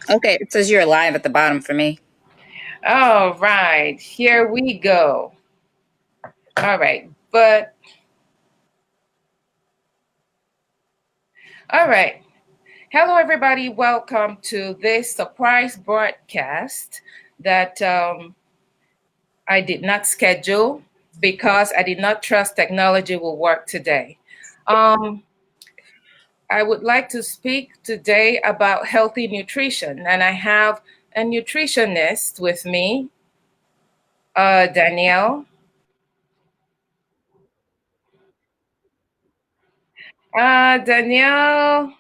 Okay, it says you're live at the bottom for me. All right, here we go. All right, all right. Hello, everybody. Welcome to this surprise broadcast that I did not schedule because I did not trust technology will work today. Um, I would like to speak today about healthy nutrition, and I have a nutritionist with me, Danielle. Danielle,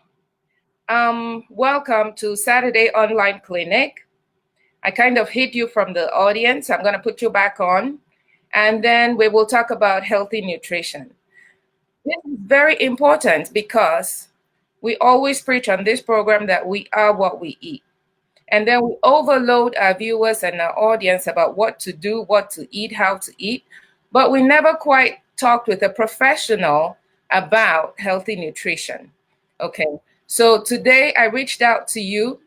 welcome to Saturday Online Clinic. I kind of hid you from the audience. I'm going to put you back on, and then we will talk about healthy nutrition. This is very important because we always preach on this program that we are what we eat. And then we overload our viewers and our audience about what to do, what to eat, how to eat. But we never quite talked with a professional about healthy nutrition. Okay. So today I reached out to you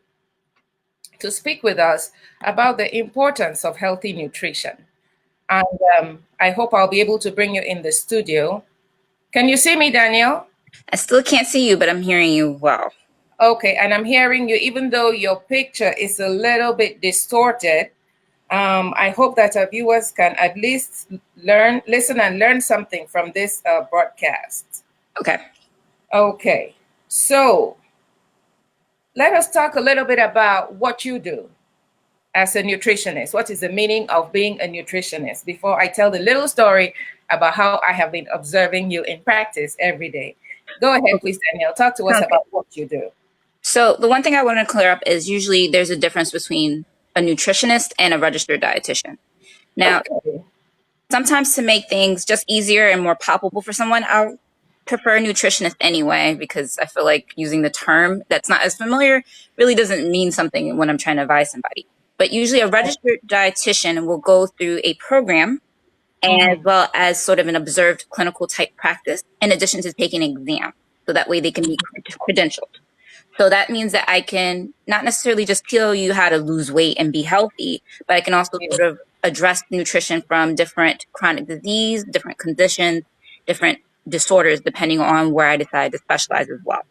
to speak with us about the importance of healthy nutrition. And I hope I'll be able to bring you in the studio. Can you see me, Danielle? I still can't see you, but I'm hearing you well. Okay, and I'm hearing you, even though your picture is a little bit distorted. I hope that our viewers can at least listen and learn something from this broadcast. Okay. Okay, so let us talk a little bit about what you do as a nutritionist. What is the meaning of being a nutritionist? Before I tell the little story about how I have been observing you in practice every day. Go ahead, please, Danielle. Talk to us Okay. about what you do. So the one thing I want to clear up is usually there's a difference between a nutritionist and a registered dietitian. Now, Okay. sometimes to make things just easier and more palpable for someone, I'll prefer a nutritionist anyway, because I feel like using the term that's not as familiar really doesn't mean something when I'm trying to advise somebody. But usually a registered dietitian will go through a program as well as sort of an observed clinical type practice, in addition to taking an exam. So that way they can be credentialed. So that means that I can not necessarily just tell you how to lose weight and be healthy, but I can also sort of address nutrition from different chronic disease, different conditions, different disorders, depending on where I decide to specialize as well.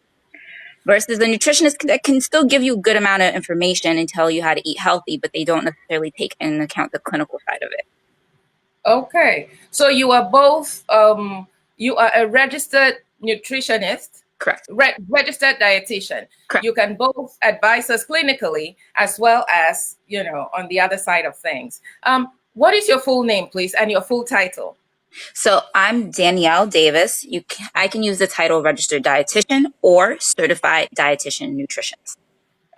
Versus the nutritionist that can still give you a good amount of information and tell you how to eat healthy, but they don't necessarily take into account the clinical side of it. Okay. So you are both, you are a registered nutritionist, Correct. registered dietitian. Correct. You can both advise us clinically as well as, on the other side of things. What is your full name, please, and your full title? So I'm Danielle Davis. I can use the title registered dietitian or certified dietitian nutritionist.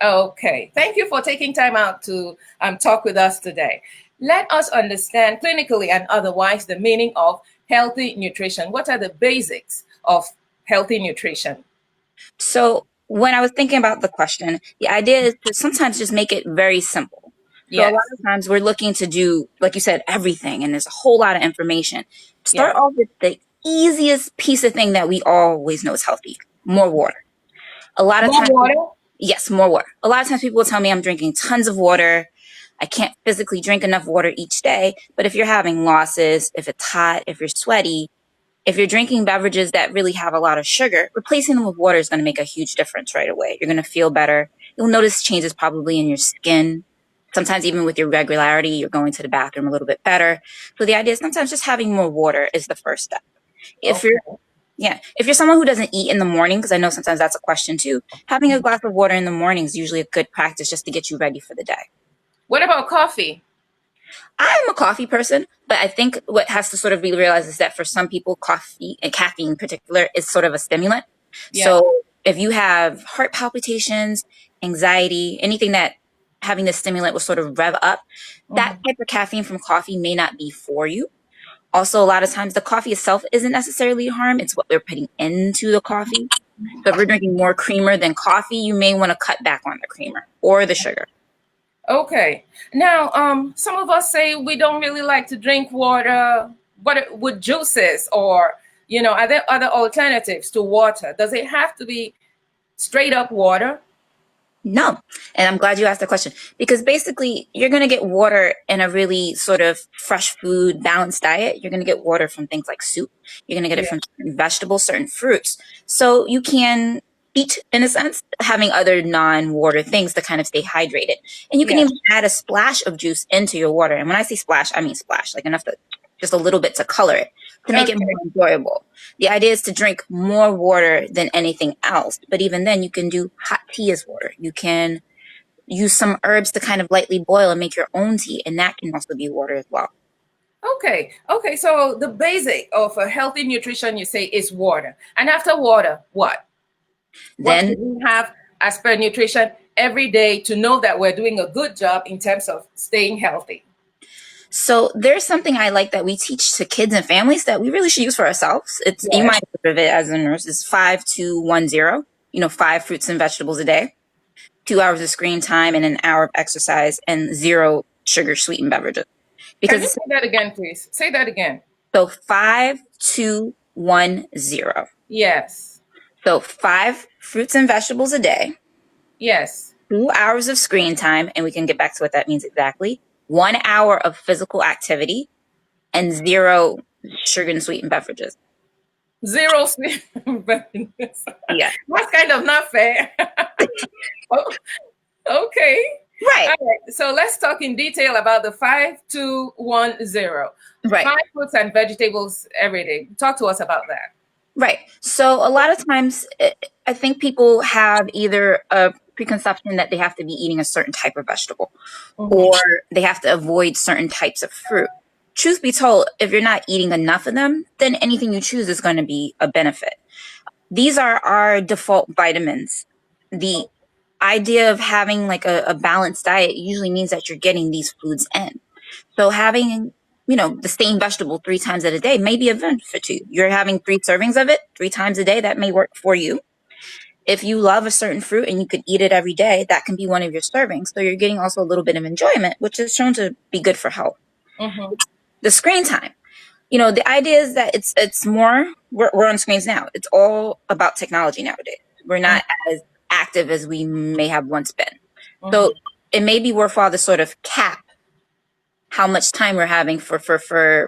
Okay. Thank you for taking time out to talk with us today. Let us understand clinically and otherwise the meaning of healthy nutrition. What are the basics of healthy nutrition? So when I was thinking about the question, the idea is to sometimes just make it very simple. So a lot Yes. of times we're looking to do, like you said, everything, and there's a whole lot of information. Start Yeah. off with the easiest piece of thing that we always know is healthy: more water. A lot of More times, water? yes, more water. A lot of times people will tell me I'm drinking tons of water. I can't physically drink enough water each day. But if you're having losses, if it's hot, if you're sweaty, if you're drinking beverages that really have a lot of sugar, replacing them with water is going to make a huge difference right away. You're going to feel better. You'll notice changes probably in your skin. Sometimes even with your regularity, you're going to the bathroom a little bit better. So the idea is sometimes just having more water is the first step. If you're Okay. if you're someone who doesn't eat in the morning, because I know sometimes that's a question too, having a glass of water in the morning is usually a good practice just to get you ready for the day. What about coffee? I'm a coffee person, but I think what has to sort of be realized is that for some people, coffee and caffeine in particular is sort of a stimulant. Yeah. So if you have heart palpitations, anxiety, anything that having the stimulant will sort of rev up, that type of caffeine from coffee may not be for you. Also, a lot of times the coffee itself isn't necessarily harm. It's what we're putting into the coffee. So if we're drinking more creamer than coffee, you may want to cut back on the creamer or the sugar. Okay. Now, some of us say we don't really like to drink water. What with juices or are there other alternatives to water? Does it have to be straight up water? No. And I'm glad you asked the question because basically you're going to get water in a really sort of fresh food, balanced diet. You're going to get water from things like soup. You're going to get it Yeah. from certain vegetables, certain fruits. So you can eat, in a sense, having other non-water things to kind of stay hydrated. And you can Yeah. even add a splash of juice into your water. And when I say splash, I mean splash, like enough to just a little bit to color it to make it Okay. more enjoyable. The idea is to drink more water than anything else. But even then, you can do hot tea as water. You can use some herbs to kind of lightly boil and make your own tea, and that can also be water as well. Okay. Okay. So the basic of a healthy nutrition, you say, is water. And after water, what? What Then, should we have as per nutrition every day to know that we're doing a good job in terms of staying healthy? so there's something I like that we teach to kids and families that we really should use for ourselves. It's you Yes. might have heard of it as a nurse. It's 5-2-1-0. 5 fruits and vegetables a day, 2 hours of screen time, and an hour of exercise, and zero sugar sweetened beverages. Can you Because say that again, please? Say that again. so 5-2-1-0. Yes. So 5 fruits and vegetables a day, Yes. 2 hours of screen time, and we can get back to what that means exactly. 1 hour of physical activity, and zero sugar and sweetened beverages. Zero sleep. Yeah. That's kind of not fair. Oh, okay. Right. All right. So let's talk in detail about the 5-2-1-0. Right. 5 fruits and vegetables every day. Talk to us about that. Right. So a lot of times, I think people have either a preconception that they have to be eating a certain type of vegetable, or they have to avoid certain types of fruit. Truth be told, if you're not eating enough of them, then anything you choose is going to be a benefit. These are our default vitamins. The idea of having like a balanced diet usually means that you're getting these foods in. So having, the same vegetable 3 times a day may be a benefit to you. You're having 3 servings of it 3 times a day. That may work for you. If you love a certain fruit and you could eat it every day, that can be one of your servings. So you're getting also a little bit of enjoyment, which is shown to be good for health. Mm-hmm. The screen time. The idea is that it's more, we're on screens now. It's all about technology nowadays. We're not as active as we may have once been. So it may be worthwhile to sort of cap how much time we're having for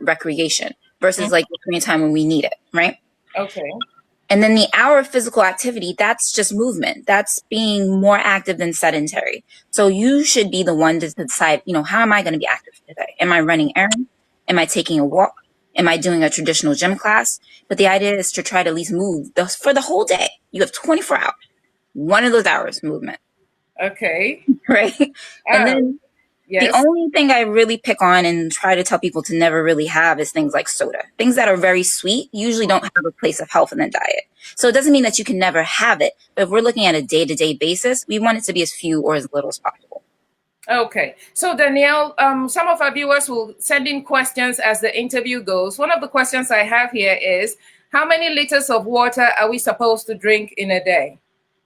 recreation versus like the screen time when we need it, right? Okay. And then the hour of physical activity, that's just movement. That's being more active than sedentary. So you should be the one to decide, how am I going to be active today? Am I running errands? Am I taking a walk? Am I doing a traditional gym class? But the idea is to try to at least move for the whole day. You have 24 hours. One of those hours movement, Okay. right? And then Yes. the only thing I really pick on and try to tell people to never really have is things like soda. Things that are very sweet usually don't have a place of health in the diet. So it doesn't mean that you can never have it. But if we're looking at a day-to-day basis, we want it to be as few or as little as possible. Okay. So Danielle, some of our viewers will send in questions as the interview goes. One of the questions I have here is, how many liters of water are we supposed to drink in a day?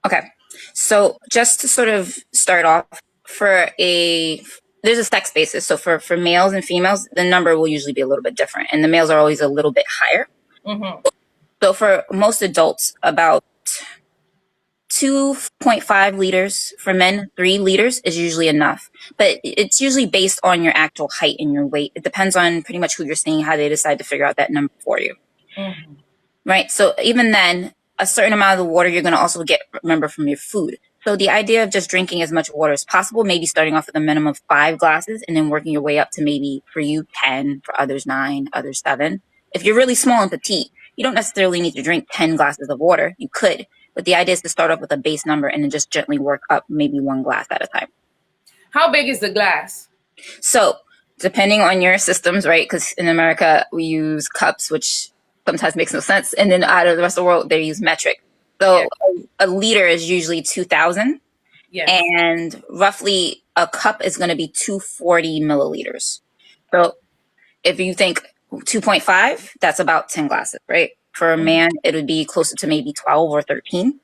Okay. So just to sort of start off, there's a sex basis. So for males and females, the number will usually be a little bit different. And the males are always a little bit higher. Mm-hmm. So for most adults, about 2.5 liters. For men, 3 liters is usually enough. But it's usually based on your actual height and your weight. It depends on pretty much who you're seeing, how they decide to figure out that number for you. Mm-hmm. Right? So even then, a certain amount of the water you're going to also get, remember, from your food. So the idea of just drinking as much water as possible, maybe starting off with a minimum of 5 glasses and then working your way up to maybe for you 10, for others 9, others 7. If you're really small and petite, you don't necessarily need to drink 10 glasses of water. You could, but the idea is to start off with a base number and then just gently work up maybe 1 glass at a time. How big is the glass? So depending on your systems, right? Because in America, we use cups, which sometimes makes no sense. And then out of the rest of the world, they use metric. So a liter is usually 2,000. Yeah. And roughly a cup is going to be 240 milliliters. So if you think 2.5, that's about 10 glasses, right? For a man, it would be closer to maybe 12 or 13.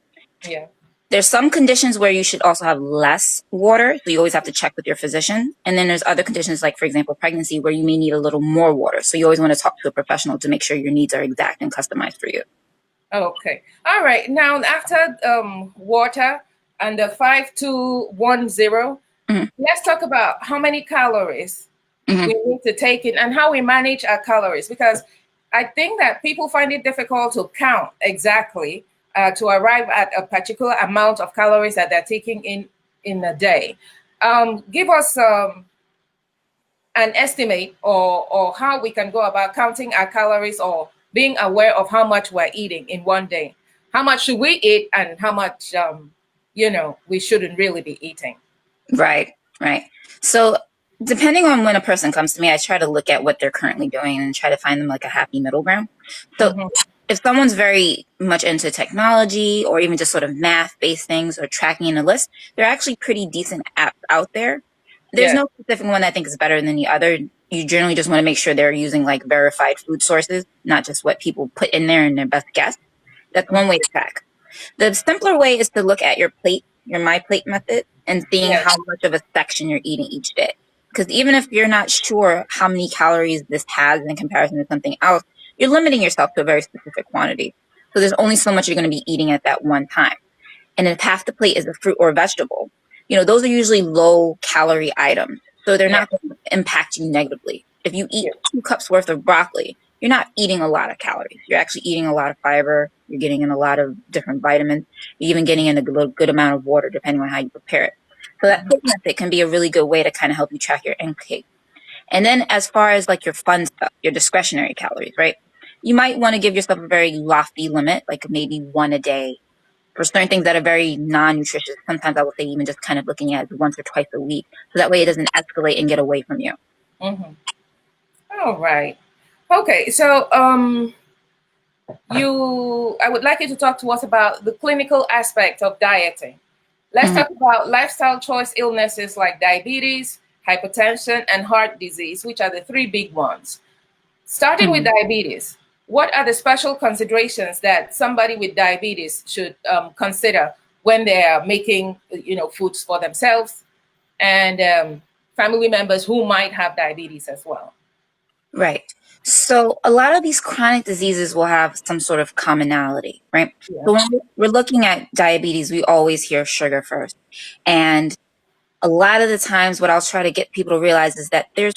Yeah. There's some conditions where you should also have less water. So you always have to check with your physician. And then there's other conditions like, for example, pregnancy, where you may need a little more water. So you always want to talk to a professional to make sure your needs are exact and customized for you. Okay. All right. Now, after water, and the 5210. Mhm. Let's talk about how many calories Mhm. we need to take in and how we manage our calories, because I think that people find it difficult to count exactly to arrive at a particular amount of calories that they're taking in a day. Give us an estimate, or how we can go about counting our calories or being aware of how much we're eating in one day. How much should we eat and how much we shouldn't really be eating. Right, right. So depending on when a person comes to me, I try to look at what they're currently doing and try to find them like a happy middle ground. So Hmm. if someone's very much into technology or even just sort of math-based things or tracking in a list, there are actually pretty decent apps out there. There's Yeah. no specific one that I think is better than the other. You generally just want to make sure they're using like verified food sources, not just what people put in there and their best guess. That's one way to track. The simpler way is to look at your plate, your My Plate method, and seeing Yes. how much of a section you're eating each day. Because even if you're not sure how many calories this has in comparison to something else, you're limiting yourself to a very specific quantity. So there's only so much you're going to be eating at that one time. And if half the plate is a fruit or a vegetable, those are usually low calorie items. So they're Yeah. not going to impact you negatively. If you eat Yeah. 2 cups worth of broccoli, you're not eating a lot of calories. You're actually eating a lot of fiber. You're getting in a lot of different vitamins. You're even getting in a good amount of water, depending on how you prepare it. So that plate method can be a really good way to kind of help you track your intake. And then as far as like your fun stuff, your discretionary calories, right? You might want to give yourself a very lofty limit, like maybe one a day for certain things that are very non-nutritious. Sometimes I will say even just kind of looking at it once or twice a week. So that way it doesn't escalate and get away from you. Hmm. All right. Okay. So, I would like you to talk to us about the clinical aspect of dieting. Let's Mhm. talk about lifestyle choice illnesses like diabetes, hypertension, and heart disease, which are the three big ones. Starting with Mhm. diabetes, what are the special considerations that somebody with diabetes should consider when they are making, foods for themselves and family members who might have diabetes as well? Right. So a lot of these chronic diseases will have some sort of commonality, right? Yeah. So when we're looking at diabetes, we always hear sugar first. And a lot of the times what I'll try to get people to realize is that there's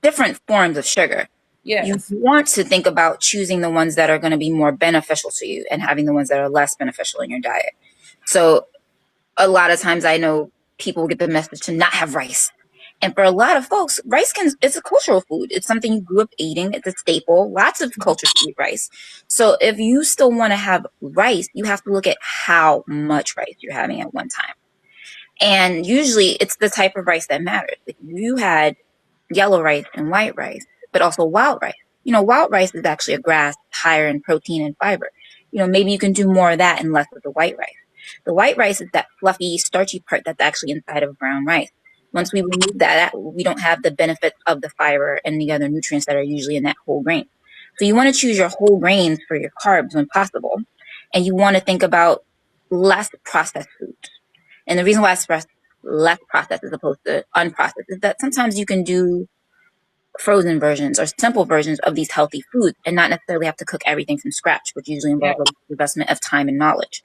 different forms of sugar. You Yes. want to think about choosing the ones that are going to be more beneficial to you and having the ones that are less beneficial in your diet. So a lot of times I know people get the message to not have rice. And for a lot of folks, it's a cultural food. It's something you grew up eating. It's a staple. Lots of cultures eat rice. So if you still want to have rice, you have to look at how much rice you're having at one time. And usually it's the type of rice that matters. If you had yellow rice and white rice, but also wild rice. Wild rice is actually a grass higher in protein and fiber. Maybe you can do more of that and less of the white rice. The white rice is that fluffy, starchy part that's actually inside of brown rice. Once we remove that, we don't have the benefits of the fiber and the other nutrients that are usually in that whole grain. So you want to choose your whole grains for your carbs when possible. And you want to think about less processed foods. And the reason why it's less processed as opposed to unprocessed is that sometimes you can do frozen versions or simple versions of these healthy foods and not necessarily have to cook everything from scratch, which usually Yeah. involves an investment of time and knowledge.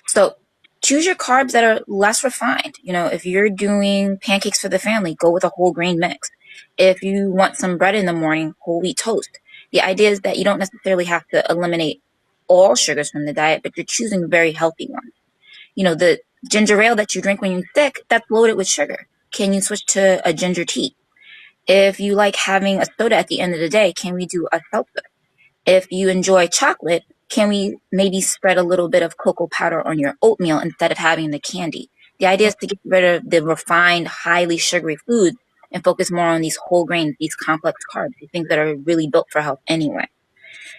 So choose your carbs that are less refined. If you're doing pancakes for the family, go with a whole grain mix. If you want some bread in the morning, whole wheat toast. The idea is that you don't necessarily have to eliminate all sugars from the diet, but you're choosing very healthy ones. The ginger ale that you drink when you're sick, that's loaded with sugar. Can you switch to a ginger tea? If you like having a soda at the end of the day, can we do a seltzer? If you enjoy chocolate, can we maybe spread a little bit of cocoa powder on your oatmeal instead of having the candy? The idea is to get rid of the refined, highly sugary foods and focus more on these whole grains, these complex carbs, these things that are really built for health anyway.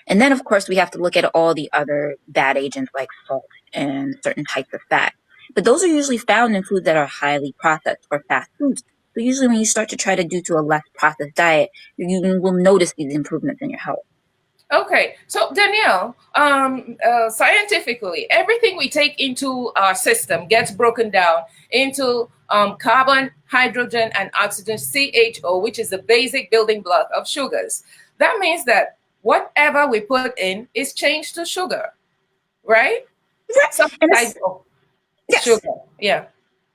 And then, of course, we have to look at all the other bad agents like salt and certain types of fat. But those are usually found in foods that are highly processed or fast foods. So usually when you start to try to do to a less processed diet, you will notice these improvements in your health. Okay, so Danielle, scientifically, everything we take into our system gets broken down into carbon, hydrogen, and oxygen, CHO, which is the basic building block of sugars. That means that whatever we put in is changed to sugar, right? Right. Some And type it's of. Yes. Sugar. Yeah.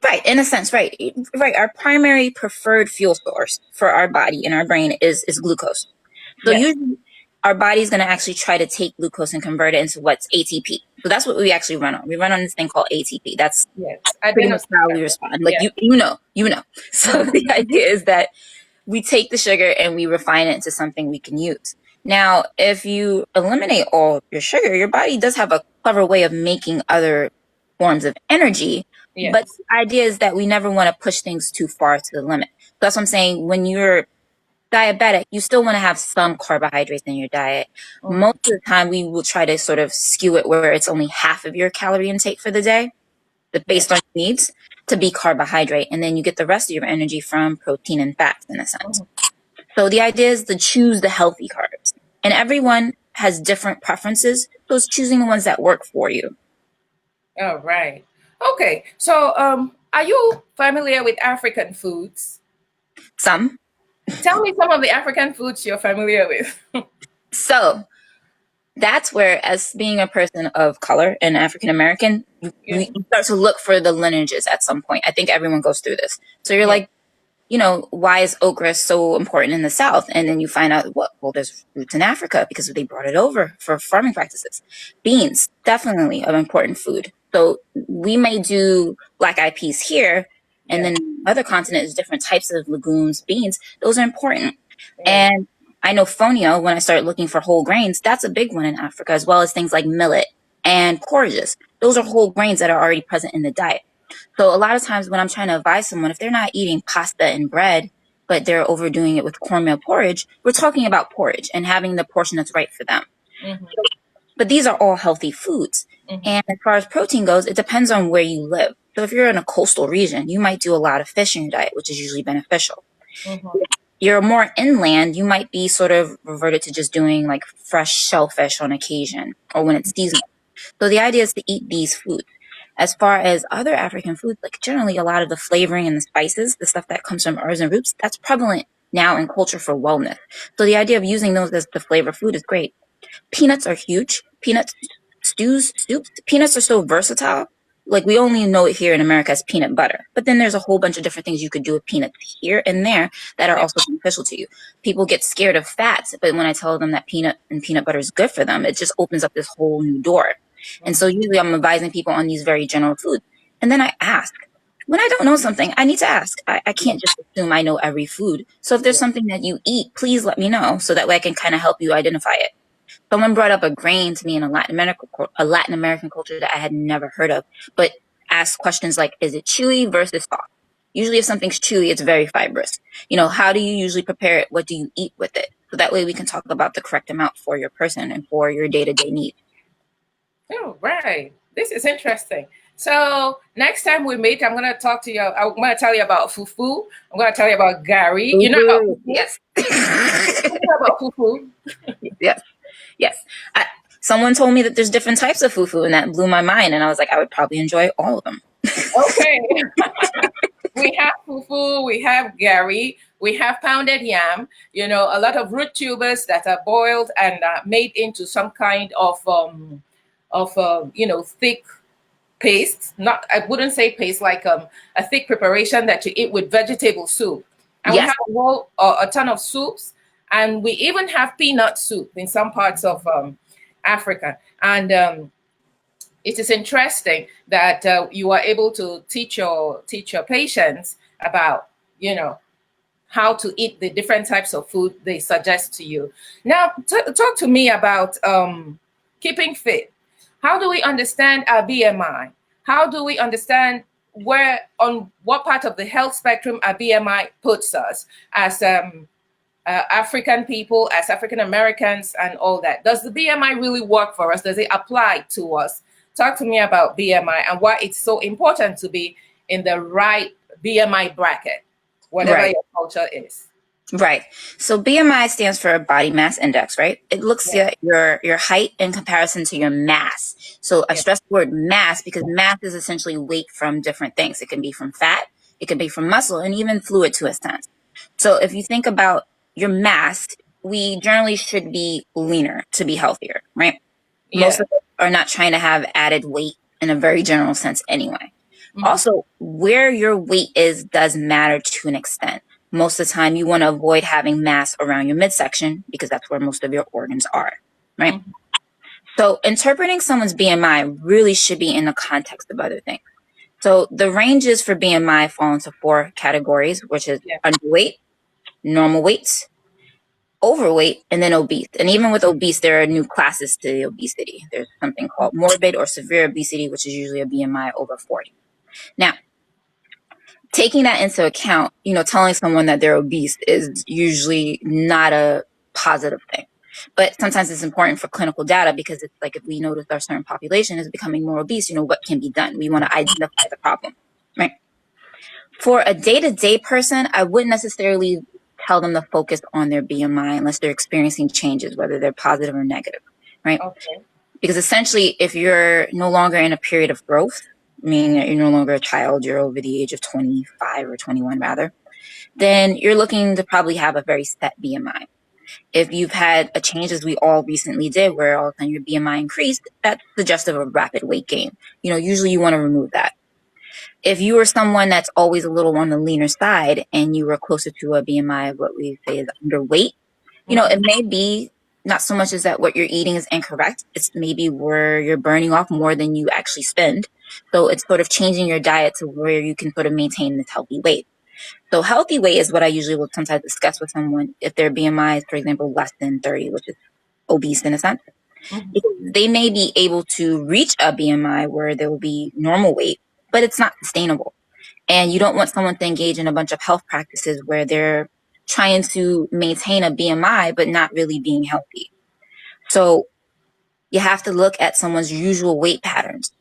Right, in a sense, right. Right. Our primary preferred fuel source for our body and our brain is glucose. So Yes. usually our body's going to actually try to take glucose and convert it into what's ATP. So that's what we actually run on. We run on this thing called ATP. That's Yes. pretty much Adenosine how we triglyceride. respond. Like Yeah. you know. So the idea is that we take the sugar and we refine it into something we can use. Now, if you eliminate all your sugar, your body does have a clever way of making other forms of energy. But Yes. the idea is that we never want to push things too far to the limit. So that's what I'm saying. When you're diabetic, you still want to have some carbohydrates in your diet. Mhm. Most of the time, we will try to sort of skew it where it's only half of your calorie intake for the day, Yes. based on your needs, to be carbohydrate. And then you get the rest of your energy from protein and fats, in a sense. Mhm. So the idea is to choose the healthy carbs. And everyone has different preferences. So it's choosing the ones that work for you. All right. Okay. So, are you familiar with African foods? Some. Tell me some of the African foods you're familiar with. So that's where, as being a person of color and African American, Yeah. we start to look for the lineages at some point. I think everyone goes through this. So you're Yeah. like, why is okra so important in the South? And then you find out, well, there's roots in Africa because they brought it over for farming practices. Beans, definitely an important food. So we may do black eyed peas here, and Yeah. then other continents, different types of legumes, beans, those are important. Yeah. And I know fonio, when I started looking for whole grains, that's a big one in Africa, as well as things like millet and porridges. Those are whole grains that are already present in the diet. So a lot of times when I'm trying to advise someone, if they're not eating pasta and bread, but they're overdoing it with cornmeal porridge, we're talking about porridge and having the portion that's right for them. Mm-hmm. But these are all healthy foods. Mm-hmm. And as far as protein goes, it depends on where you live. So if you're in a coastal region, you might do a lot of fish in your diet, which is usually beneficial. Mm-hmm. You're more inland, you might be sort of reverted to just doing like fresh shellfish on occasion or when it's seasonal. So the idea is to eat these foods. As far as other African foods, like generally a lot of the flavoring and the spices, the stuff that comes from herbs and roots, that's prevalent now in culture for wellness. So the idea of using those as the flavor food is great. Peanuts are huge. Peanuts, stews, soups. Peanuts are so versatile. Like we only know it here in America as peanut butter. But then there's a whole bunch of different things you could do with peanuts here and there that are Yeah. also beneficial to you. People get scared of fats, but when I tell them that peanut and peanut butter is good for them, it just opens up this whole new door. And so usually I'm advising people on these very general foods. And then I ask. When I don't know something, I need to ask. I can't just assume I know every food. So if there's something that you eat, please let me know so that way I can kind of help you identify it. Someone brought up a grain to me in a Latin American culture that I had never heard of, but asked questions like, is it chewy versus soft? Usually if something's chewy, it's very fibrous. How do you usually prepare it? What do you eat with it? So that way we can talk about the correct amount for your person and for your day-to-day needs. Oh, right. This is interesting. So next time we meet, I'm gonna talk to you. I'm gonna tell you about fufu. I'm gonna tell you about gari. You know about fufu? Yes. You know about fufu? Yes. Yes. Someone told me that there's different types of fufu, and that blew my mind. And I was like, I would probably enjoy all of them. Okay. We have fufu, we have gari, we have pounded yam, a lot of root tubers that are boiled and made into some kind of thick paste. Not, I wouldn't say paste, like a thick preparation that you eat with vegetable soup. And Yes. we have a ton of soups, and we even have peanut soup in some parts of Africa. And it is interesting that you are able to teach your patients about how to eat the different types of food they suggest to you. Now, talk to me about keeping fit. How do we understand our BMI? How do we understand on what part of the health spectrum our BMI puts us as African people, as African Americans, and all that? Does the BMI really work for us? Does it apply to us? Talk to me about BMI and why it's so important to be in the right BMI bracket, whatever your culture is. Right. So BMI stands for body mass index, right? It looks at your height in comparison to your mass. So I stress the word mass because mass is essentially weight from different things. It can be from fat, it can be from muscle, and even fluid to a sense. So if you think about your mass, we generally should be leaner to be healthier, right? Most of us are not trying to have added weight in a very general sense anyway. Also, where your weight is does matter to an extent. Most of the time, you want to avoid having mass around your midsection because that's where most of your organs are, right? So interpreting someone's BMI really should be in the context of other things. So the ranges for BMI fall into 4 categories, which is underweight, normal weight, overweight, and then obese. And even with obese, there are new classes to obesity. There's something called morbid or severe obesity, which is usually a BMI over 40. Now, taking that into account, telling someone that they're obese is usually not a positive thing. But sometimes it's important for clinical data because it's like if we notice our certain population is becoming more obese, what can be done? We want to identify the problem, right? For a day-to-day person, I wouldn't necessarily tell them to focus on their BMI unless they're experiencing changes, whether they're positive or negative, right? Okay. Because essentially, if you're no longer in a period of growth, meaning that you're no longer a child, you're over the age of 25 or 21 rather, then you're looking to probably have a very set BMI. If you've had a change, as we all recently did, where all of a sudden your BMI increased, that's suggestive of rapid weight gain. Usually you want to remove that. If you are someone that's always a little on the leaner side and you were closer to a BMI of what we say is underweight, it may be not so much as that what you're eating is incorrect. It's maybe where you're burning off more than you actually spend. So it's sort of changing your diet to where you can sort of maintain this healthy weight. So healthy weight is what I usually will sometimes discuss with someone if their BMI is, for example, less than 30, which is obese in a sense. They may be able to reach a BMI where there will be normal weight, but it's not sustainable. And you don't want someone to engage in a bunch of health practices where they're trying to maintain a BMI, but not really being healthy. So you have to look at someone's usual weight patterns.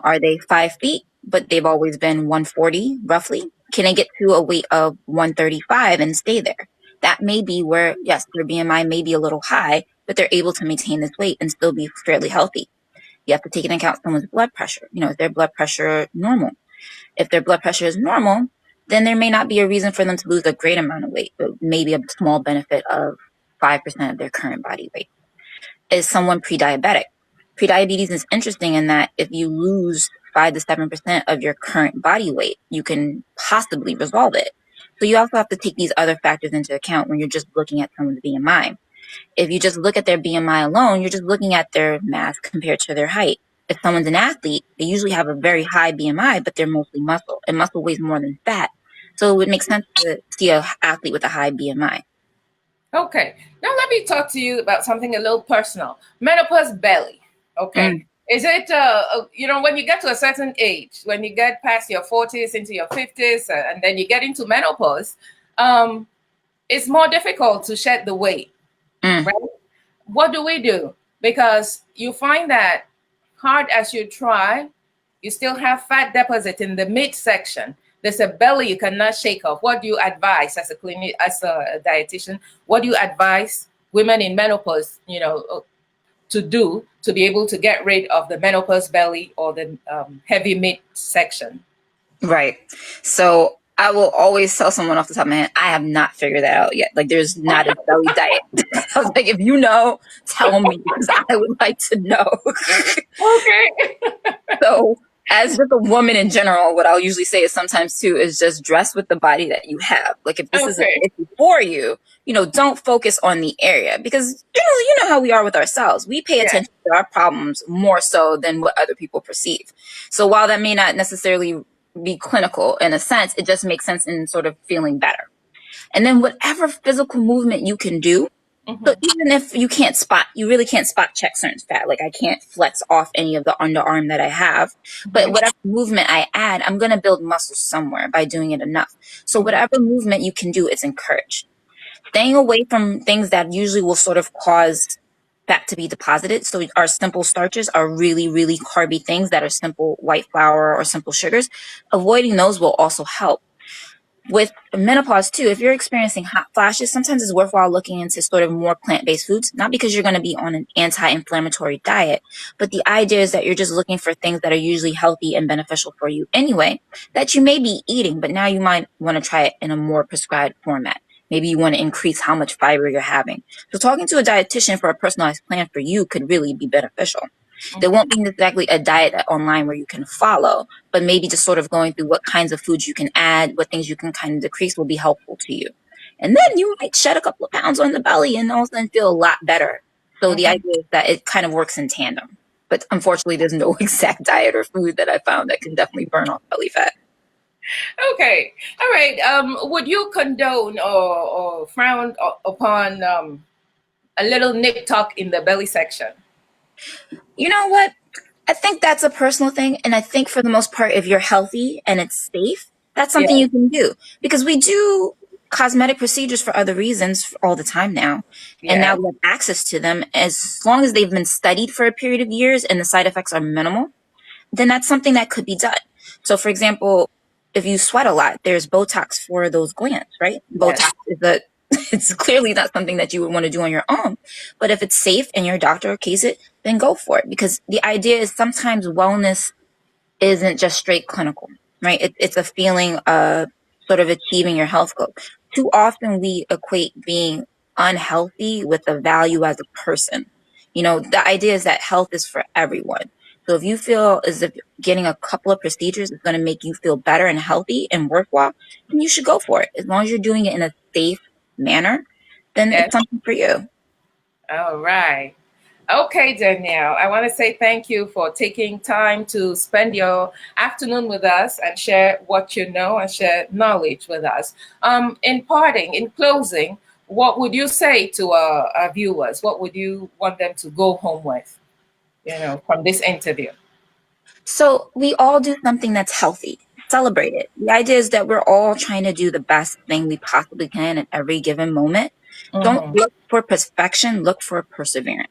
Are they 5 feet, but they've always been 140 roughly? Can they get to a weight of 135 and stay there? That may be where, yes, their BMI may be a little high, but they're able to maintain this weight and still be fairly healthy. You have to take into account someone's blood pressure. Is their blood pressure normal? If their blood pressure is normal, then there may not be a reason for them to lose a great amount of weight, but maybe a small benefit of 5% of their current body weight. Is someone pre-diabetic? Prediabetes is interesting in that if you lose 5 to 7% of your current body weight, you can possibly resolve it. So you also have to take these other factors into account when you're just looking at someone's BMI. If you just look at their BMI alone, you're just looking at their mass compared to their height. If someone's an athlete, they usually have a very high BMI, but they're mostly muscle, and muscle weighs more than fat. So it would make sense to see an athlete with a high BMI. Okay. Now let me talk to you about something a little personal. Menopause belly. Okay. Is it, when you get to a certain age, when you get past your 40s into your 50s, and then you get into menopause, it's more difficult to shed the weight, right? What do we do? Because you find that hard as you try, you still have fat deposit in the midsection. There's a belly you cannot shake off. What do you advise as a dietitian? What do you advise women in menopause, to do to be able to get rid of the menopause belly or the heavy midsection? Right. So I will always tell someone off the top of my head, I have not figured that out yet. Like there's not a belly diet. I was like, if you know, tell me because I would like to know. Okay. So as with a woman in general, what I'll usually say is sometimes too is just dress with the body that you have. Like if this is an issue for you, don't focus on the area because you know how we are with ourselves. We pay attention to our problems more so than what other people perceive. So while that may not necessarily be clinical in a sense, it just makes sense in sort of feeling better. And then whatever physical movement you can do. So even if you really can't spot check certain fat. Like I can't flex off any of the underarm that I have, but whatever movement I add, I'm going to build muscle somewhere by doing it enough. So whatever movement you can do, it's encouraged. Staying away from things that usually will sort of cause fat to be deposited. So our simple starches are really, really carby things that are simple white flour or simple sugars. Avoiding those will also help. With menopause too, if you're experiencing hot flashes, sometimes it's worthwhile looking into sort of more plant-based foods, not because you're going to be on an anti-inflammatory diet, but the idea is that you're just looking for things that are usually healthy and beneficial for you anyway, that you may be eating, but now you might want to try it in a more prescribed format. Maybe you want to increase how much fiber you're having. So talking to a dietitian for a personalized plan for you could really be beneficial. There won't be exactly a diet online where you can follow, but maybe just sort of going through what kinds of foods you can add, what things you can kind of decrease will be helpful to you. And then you might shed a couple of pounds on the belly and all of a sudden feel a lot better. So the idea is that it kind of works in tandem. But unfortunately, there's no exact diet or food that I found that can definitely burn off belly fat. Okay. All right. Would you condone or frown upon a little nip tuck in the belly section? You know what? I think that's a personal thing. And I think for the most part, if you're healthy and it's safe, that's something Yeah. you can do. Because we do cosmetic procedures for other reasons all the time now. And now Yeah. we have access to them. As long as they've been studied for a period of years and the side effects are minimal, then that's something that could be done. So, for example, if you sweat a lot, there's Botox for those glands, right? Yes. Botox is a it's clearly not something that you would want to do on your own. But if it's safe and your doctor okays it, then go for it. Because the idea is sometimes wellness isn't just straight clinical, right? It's a feeling of sort of achieving your health goal. Too often we equate being unhealthy with a value as a person. You know, the idea is that health is for everyone. So if you feel as if getting a couple of procedures is going to make you feel better and healthy and worthwhile, then you should go for it. As long as you're doing it in a safe manner, then Yes. it's something for you. All right. Okay, Danielle, I want to say thank you for taking time to spend your afternoon with us and share what you know and share knowledge with us. In parting, in closing, what would you say to our viewers? What would you want them to go home with, from this interview? So we all do something that's healthy. Celebrate it. The idea is that we're all trying to do the best thing we possibly can at every given moment. Don't Mhm. look for perfection, look for perseverance.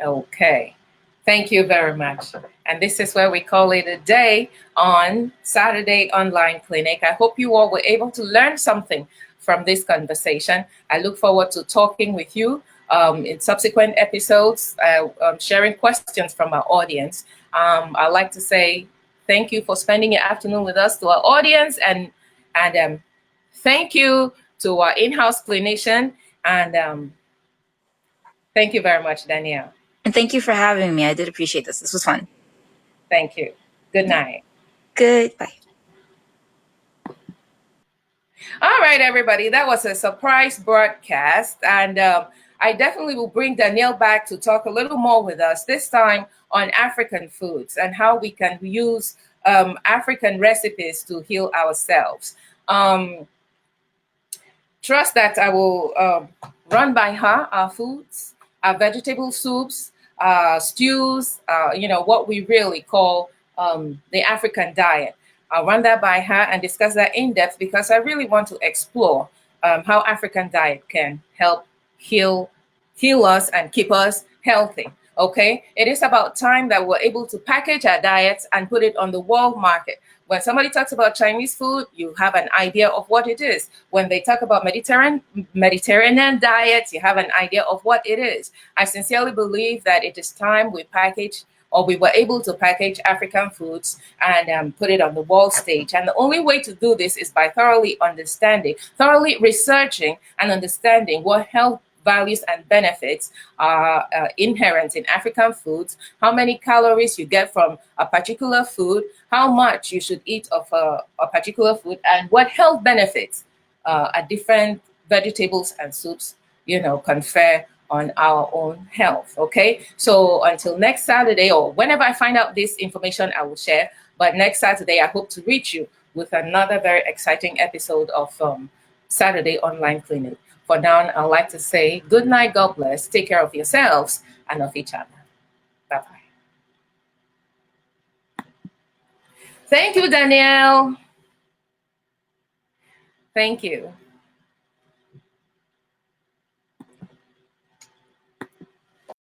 Okay. Thank you very much. And this is where we call it a day on Saturday Online Clinic. I hope you all were able to learn something from this conversation. I look forward to talking with you in subsequent episodes, sharing questions from our audience. I'd like to say thank you for spending your afternoon with us, to our audience, and thank you to our in-house clinician. And thank you very much, Danielle. And thank you for having me. I did appreciate this. This was fun. Thank you. Good night. Goodbye. All right, everybody. That was a surprise broadcast. And I definitely will bring Danielle back to talk a little more with us, this time on African foods and how we can use African recipes to heal ourselves. Trust that I will run by her our foods, our vegetable soups, stews, what we really call the African diet. I'll run that by her and discuss that in depth because I really want to explore how African diet can help heal us and keep us healthy. Okay, it is about time that we're able to package our diets and put it on the world market. When somebody talks about Chinese food, you have an idea of what it is. When they talk about Mediterranean diets, you have an idea of what it is. I sincerely believe that it is time we package, or we were able to package African foods and put it on the world stage. And the only way to do this is by thoroughly researching and understanding what health values and benefits are inherent in African foods, how many calories you get from a particular food, how much you should eat of a particular food, and what health benefits different vegetables and soups, confer on our own health. Okay, so until next Saturday, or whenever I find out this information, I will share. But next Saturday, I hope to reach you with another very exciting episode of Saturday Online Clinic. For now, I'd like to say good night, God bless, take care of yourselves and of each other. Bye-bye. Thank you, Danielle. Thank you.